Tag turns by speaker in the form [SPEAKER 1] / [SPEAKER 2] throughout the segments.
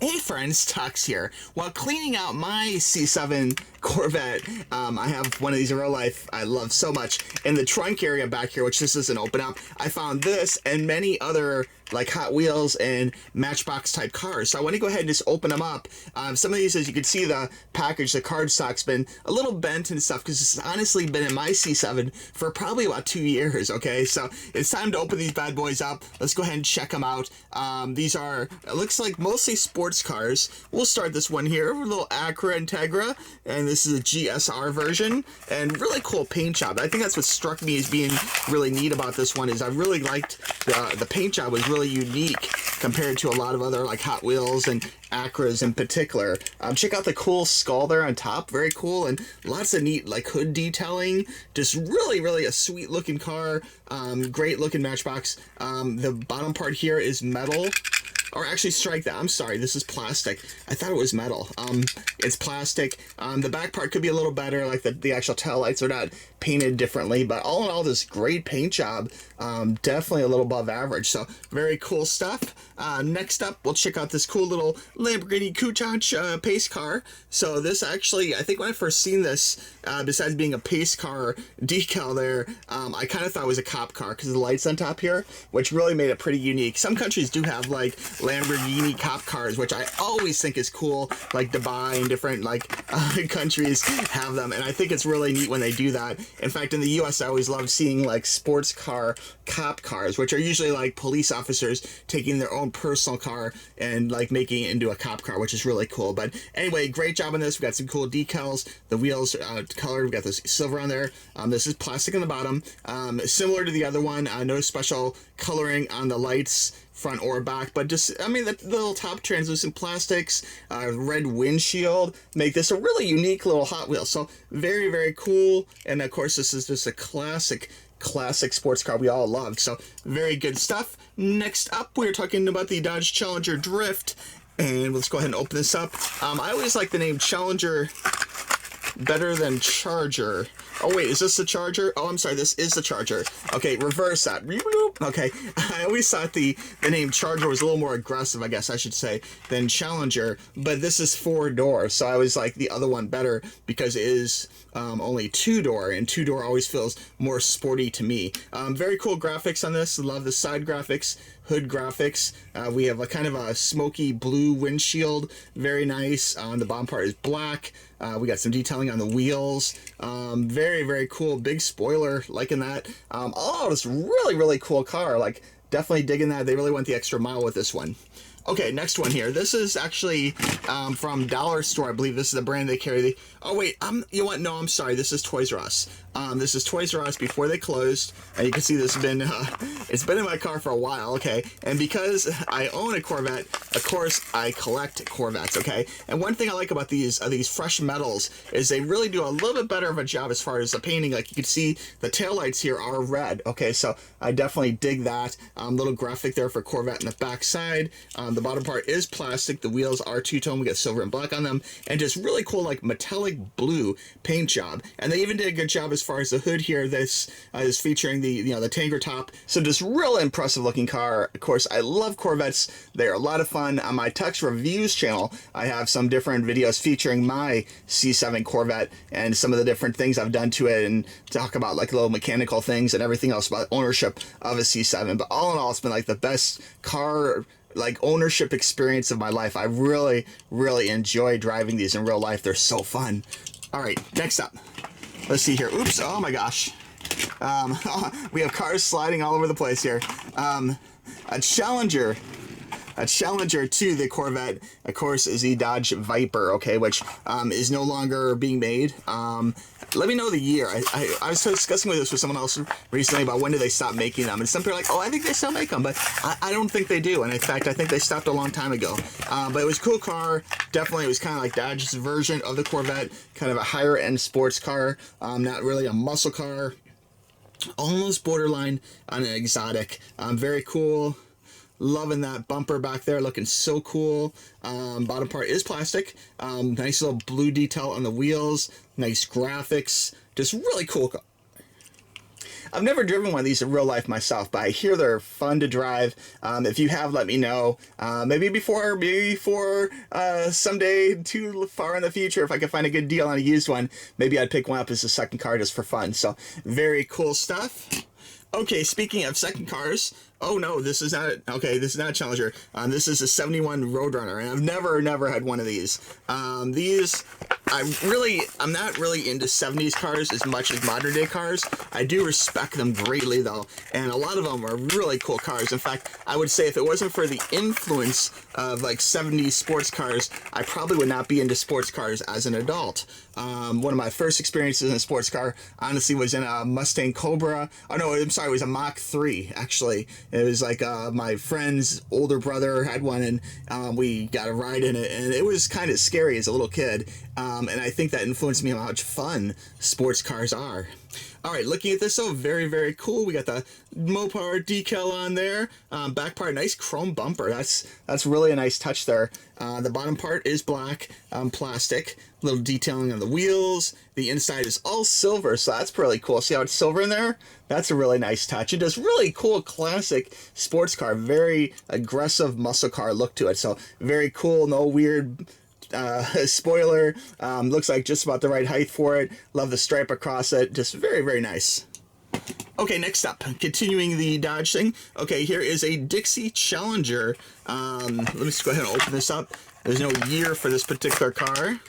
[SPEAKER 1] Hey friends, Tux here. While cleaning out my C7 Corvette, I have one of these in real life I love so much. In the trunk area back here, which this doesn't open up, I found this and many other like Hot Wheels and Matchbox type cars. So I want to go ahead and just open them up. Some of these, as you can see, the package, the cardstock's been a little bent and stuff because it's honestly been in my C7 for probably about 2 years, okay? So it's time to open these bad boys up. Let's go ahead and check them out. These are, it looks like mostly sports cars. We'll start this one here, a little Acura Integra, and this is a GSR version, and really cool paint job. I think that's what struck me as being really neat about this one is I really liked the paint job was really unique compared to a lot of other like Hot Wheels and Acuras in particular. Check out the cool skull there on top, very cool, and lots of neat like hood detailing. Just really a sweet looking car. Great looking Matchbox. The bottom part here is metal. Or actually, strike that. I'm sorry, this is plastic. I thought it was metal. It's plastic. The back part could be a little better, like the actual taillights are not painted differently, but all in all, this great paint job. Definitely a little above average, so very cool stuff. Next up, we'll check out this cool little Lamborghini Countach pace car. So this actually, I think when I first seen this, besides being a pace car decal there, I kind of thought it was a cop car because of the lights on top here, which really made it pretty unique. Some countries do have like Lamborghini cop cars, which I always think is cool, like Dubai and different like countries have them, and I think it's really neat when they do that. In fact, in the US, I always love seeing like sports car cop cars, which are usually like police officers taking their own personal car and like making it into a cop car, which is really cool. But anyway, great job on this. We got some cool decals. The wheels colored. We got this silver on there. This is plastic on the bottom, similar to the other one. No special coloring on the lights, front or back, but just, I mean, the little top translucent plastics, red windshield make this a really unique little Hot Wheel. So very cool. And of course, this is just a classic sports car we all loved. So very good stuff. Next up, we're talking about the Dodge Challenger Drift, and let's go ahead and open this up. I always like the name Challenger better than Charger. Oh wait, is this the Charger? Oh, I'm sorry, this is the Charger. Okay, reverse that. Okay, I always thought the name Charger was a little more aggressive, I guess I should say, than Challenger, but this is 4-door, so I always like the other one better because it is only 2-door, and 2-door always feels more sporty to me. Very cool graphics on this. Love the side graphics, hood graphics. We have a kind of a smoky blue windshield, very nice. The bottom part is black. We got some detailing on the wheels. Very cool, big spoiler, liking that. Oh, this really cool car, like definitely digging that. They really went the extra mile with this one. Okay, next one here. This is actually from Dollar Store. I believe this is the brand they carry. Oh wait, you know what? No, I'm sorry. This is Toys R Us. This is Toys R Us before they closed. And you can see this has been it's been in my car for a while. Okay, and because I own a Corvette, of course I collect Corvettes. Okay, and one thing I like about these fresh metals is they really do a little bit better of a job as far as the painting. Like you can see, the taillights here are red. Okay, so I definitely dig that. Little graphic there for Corvette in the back side. The bottom part is plastic. The wheels are two-tone. We got silver and black on them, and just really cool like metallic blue paint job. And they even did a good job as far as the hood here. This is featuring the the tanker top. So just real impressive looking car. Of course, I love Corvettes. They're a lot of fun. On my Tux Reviews channel, I have some different videos featuring my C7 Corvette and some of the different things I've done to it, and talk about like little mechanical things and everything else about ownership of a C7. But all in all, it's been like the best car like ownership experience of my life. I really enjoy driving these in real life. They're so fun. All right, next up, let's see here. Oops, oh my gosh. We have cars sliding all over the place here. A Challenger to the Corvette, of course, is the Dodge Viper, okay, which is no longer being made. Let me know the year. I was discussing this with someone else recently about when do they stop making them, and some people are like, oh, I think they still make them, but I don't think they do, and in fact, I think they stopped a long time ago. But it was a cool car. Definitely, it was kind of like Dodge's version of the Corvette, kind of a higher-end sports car, not really a muscle car, almost borderline on an exotic. Very cool. Loving that bumper back there, looking so cool. Bottom part is plastic. Nice little blue detail on the wheels. Nice graphics. Just really cool. I've never driven one of these in real life myself, but I hear they're fun to drive. If you have, let me know. Maybe before someday too far in the future, if I can find a good deal on a used one, maybe I'd pick one up as a second car just for fun. So very cool stuff. Okay, speaking of second cars, oh no, this is not, okay, this is not a Challenger. This is a 71 Roadrunner, and I've never had one of these. I'm not really into 70s cars as much as modern day cars. I do respect them greatly though, and a lot of them are really cool cars. In fact, I would say if it wasn't for the influence of like 70s sports cars, I probably would not be into sports cars as an adult. One of my first experiences in a sports car, honestly, was in a Mustang Cobra. Oh no, I'm sorry, it was a Mach 3, actually. It was like my friend's older brother had one, and we got a ride in it, and it was kind of scary as a little kid. And I think that influenced me on how much fun sports cars are. All right, looking at this, very cool. We got the Mopar decal on there. Back part, nice chrome bumper. That's really a nice touch there. The bottom part is black plastic. Little detailing on the wheels. The inside is all silver, so that's really cool. See how it's silver in there? That's a really nice touch. It does really cool classic sports car, very aggressive muscle car look to it. So very cool, no weird spoiler. Looks like just about the right height for it. Love the stripe across it. Just very nice. Okay, next up, continuing the Dodge thing. Okay, here is a Dixie Challenger. Let me just go ahead and open this up. There's no year for this particular car.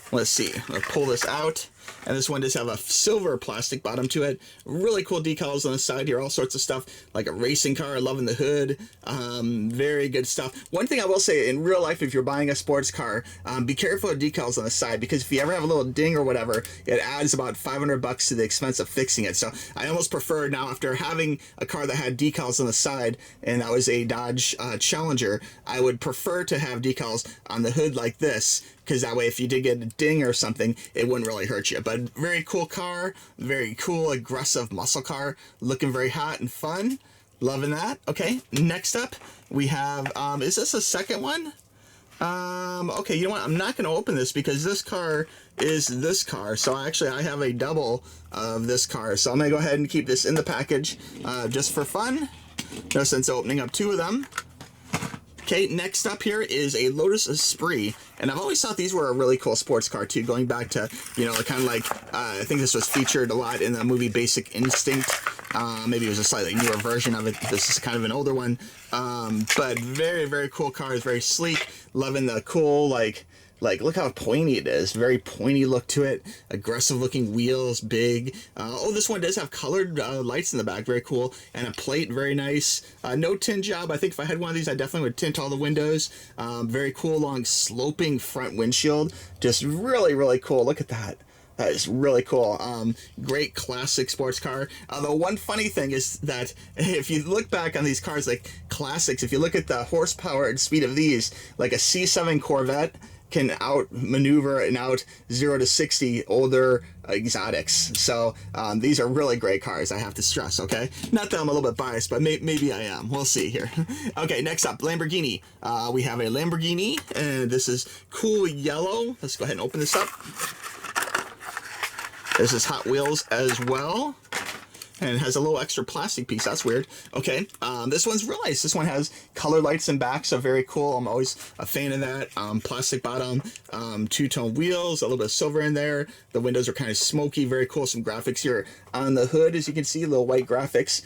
[SPEAKER 1] Let's see. I'll pull this out. And this one does have a silver plastic bottom to it. Really cool decals on the side here. All sorts of stuff like a racing car. Loving the hood. Very good stuff. One thing I will say, in real life, if you're buying a sports car, be careful of decals on the side, because if you ever have a little ding or whatever, it adds about $500 to the expense of fixing it. So I almost prefer now, after having a car that had decals on the side, and that was a Dodge Challenger, I would prefer to have decals on the hood like this, because that way if you did get a ding or something, it wouldn't really hurt you. But very cool car, very cool, aggressive muscle car, looking very hot and fun. Loving that. Okay, next up we have, is this a second one? Okay, you know what? I'm not going to open this because this car is this car. So actually I have a double of this car. So I'm going to go ahead and keep this in the package just for fun. No sense opening up two of them. Okay, next up here is a Lotus Esprit, and I've always thought these were a really cool sports car too, going back to, you know, kind of like, I think this was featured a lot in the movie Basic Instinct. Maybe it was a slightly newer version of it. This is kind of an older one, but very cool car. It's very sleek. Loving the cool, like look how pointy it is. Very pointy look to it. Aggressive looking wheels, big. Oh, this one does have colored lights in the back. Very cool. And a plate, very nice. No tint job. I think if I had one of these, I definitely would tint all the windows. Very cool long sloping front windshield. Just really cool. Look at that. That is really cool. Great classic sports car. The one funny thing is that if you look back on these cars, like classics, if you look at the horsepower and speed of these, like a C7 Corvette can outmaneuver and out 0 to 60 older exotics. So these are really great cars, I have to stress, okay? Not that I'm a little bit biased, but maybe I am. We'll see here. Okay, next up, Lamborghini. We have a Lamborghini, and this is cool yellow. Let's go ahead and open this up. This is Hotwheels as well. And it has a little extra plastic piece. That's weird. Okay, this one's real nice. This one has color lights in back, so very cool. I'm always a fan of that. Plastic bottom, two-tone wheels, a little bit of silver in there. The windows are kind of smoky. Very cool. Some graphics here on the hood, as you can see, little white graphics.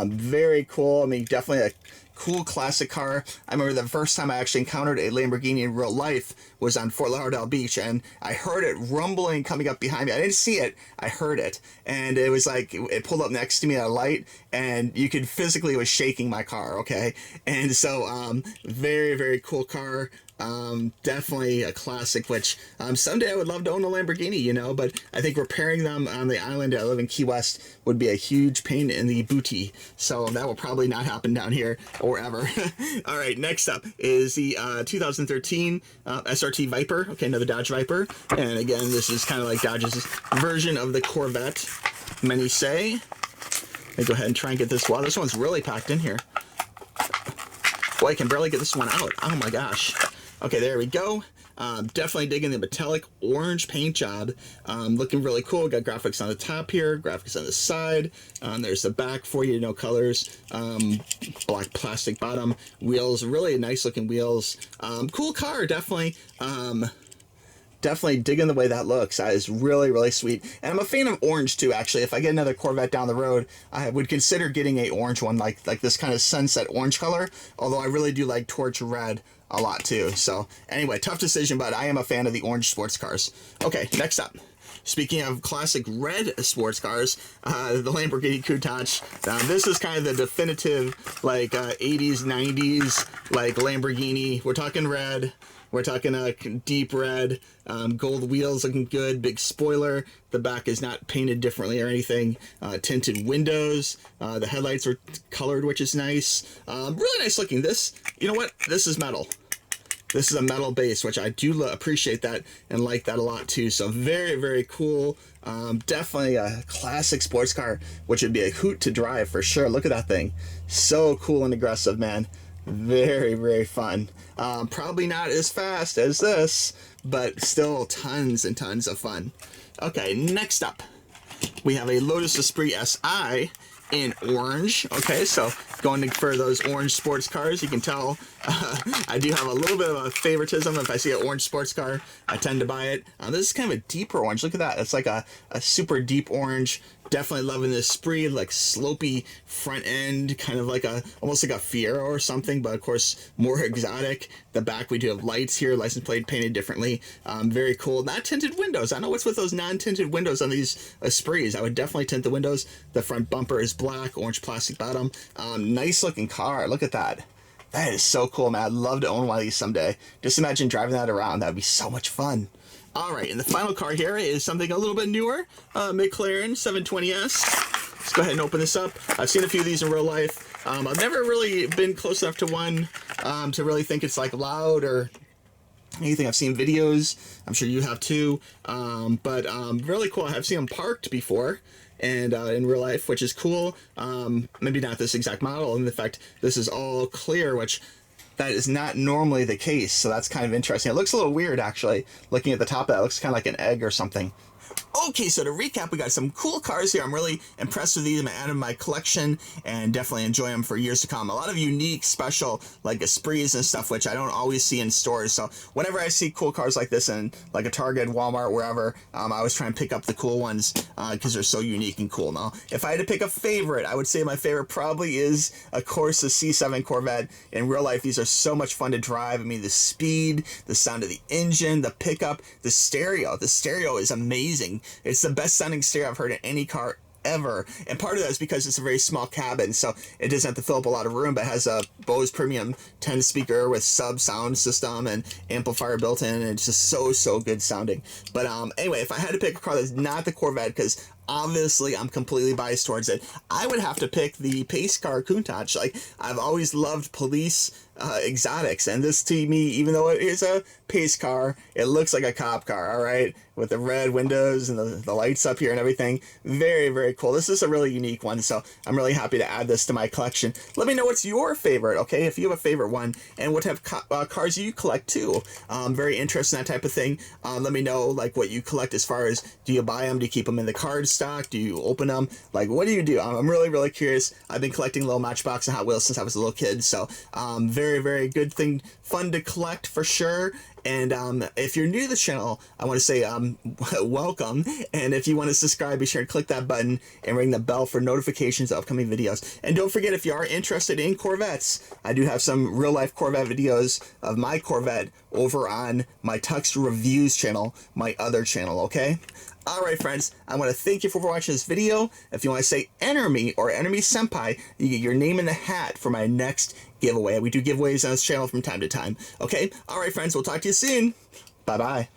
[SPEAKER 1] Very cool. I mean, definitely a cool classic car. I remember the first time I actually encountered a Lamborghini in real life was on Fort Lauderdale Beach, and I heard it rumbling coming up behind me. I didn't see it, I heard it, and it was like it pulled up next to me at a light, and you could physically, it was shaking my car, okay? And so very cool car. Definitely a classic, which someday I would love to own a Lamborghini, you know, but I think repairing them on the island I live in, Key West, would be a huge pain in the booty, so that will probably not happen down here or ever. All right, next up is the 2013 SRT Viper. Okay, another Dodge Viper, and again, this is kind of like Dodge's version of the Corvette, many say. Let me go ahead and try and get this. Wow, this one's really packed in here. Boy, I can barely get this one out. Oh my gosh. Okay, there we go. Definitely digging the metallic orange paint job. Looking really cool. Got graphics on the top here, graphics on the side. There's the back for you, no colors. Black plastic bottom. Wheels, really nice looking wheels. Cool car, definitely. Definitely digging the way that looks. That is really, really sweet. And I'm a fan of orange too, actually. If I get another Corvette down the road, I would consider getting a orange one, like this kind of sunset orange color. Although I really do like torch red a lot too. So anyway, tough decision, but I am a fan of the orange sports cars. Okay, next up. Speaking of classic red sports cars, the Lamborghini Countach. Now, this is kind of the definitive, like, 80s, 90s, like, Lamborghini. We're talking red. We're talking deep red, gold wheels looking good, big spoiler. The back is not painted differently or anything. Tinted windows. The headlights are colored, which is nice. Really nice looking. This, you know what? This is metal. This is a metal base, which I do appreciate that and like that a lot too. So very, very cool. Definitely a classic sports car, which would be a hoot to drive for sure. Look at that thing. So cool and aggressive, man. Very, very fun. Probably not as fast as this, but still tons and tons of fun. Okay, next up, we have a Lotus Esprit Si in orange. Okay, so going for those orange sports cars, you can tell I do have a little bit of a favoritism. If I see an orange sports car, I tend to buy it. This is kind of a deeper orange. Look at that. It's like a super deep orange. Definitely loving this Esprit, like slopey front end, kind of like almost like a Fiero or something, but of course more exotic. The back, we do have lights here, license plate painted differently. Very cool. Not tinted windows. I know what's with those non-tinted windows on these Esprits. I would definitely tint the windows. The front bumper is black, orange plastic bottom. Nice looking car. Look at that. That is so cool, man. I'd love to own one of these someday. Just imagine driving that around. That would be so much fun. All right, and the final car here is something a little bit newer, McLaren 720S. Let's go ahead and open this up. I've seen a few of these in real life. I've never really been close enough to one to really think it's like loud or anything. I've seen videos. I'm sure you have too. But really cool. I've seen them parked before and in real life, which is cool. Maybe not this exact model. In fact, this is all clear, which that is not normally the case, so that's kind of interesting. It looks a little weird, actually. Looking at the top of that, it looks kind of like an egg or something. Okay, so to recap, we got some cool cars here. I'm really impressed with these. I'm going to add them to my collection and definitely enjoy them for years to come. A lot of unique, special, like Esprits and stuff, which I don't always see in stores. So whenever I see cool cars like this in like a Target, Walmart, wherever, I always try and pick up the cool ones because they're so unique and cool. Now, if I had to pick a favorite, I would say my favorite probably is, of course, the C7 Corvette. In real life, these are so much fun to drive. I mean, the speed, the sound of the engine, the pickup, the stereo. The stereo is amazing. It's the best sounding stereo I've heard in any car ever, and part of that is because it's a very small cabin, so it doesn't have to fill up a lot of room, but it has a Bose Premium 10 speaker with sub sound system and amplifier built in, and it's just so good sounding. But anyway, if I had to pick a car that's not the Corvette, because obviously I'm completely biased towards it, I would have to pick the pace car Countach. Like, I've always loved police exotics, and this to me, even though it is a pace car, it looks like a cop car, all right, with the red windows and the lights up here and everything. Very cool. This is a really unique one, so I'm really happy to add this to my collection. Let me know what's your favorite, okay, if you have a favorite one, and what type of cars you collect too. Very interested in that type of thing. Let me know like what you collect, as far as, do you buy them, do you keep them in the card stock, do you open them, like what do you do? I'm really curious. I've been collecting little Matchbox and Hot Wheels since I was a little kid, so very good thing, fun to collect for sure. And if you're new to the channel, I want to say welcome. And if you want to subscribe, be sure to click that button and ring the bell for notifications of upcoming videos. And don't forget, if you are interested in Corvettes, I do have some real life Corvette videos of my Corvette over on my Tux Reviews channel, my other channel, okay? Alright friends, I want to thank you for watching this video. If you want to say enter me or enter me senpai, you get your name in the hat for my next giveaway. We do giveaways on this channel from time to time. Okay? Alright friends, we'll talk to you soon. Bye-bye.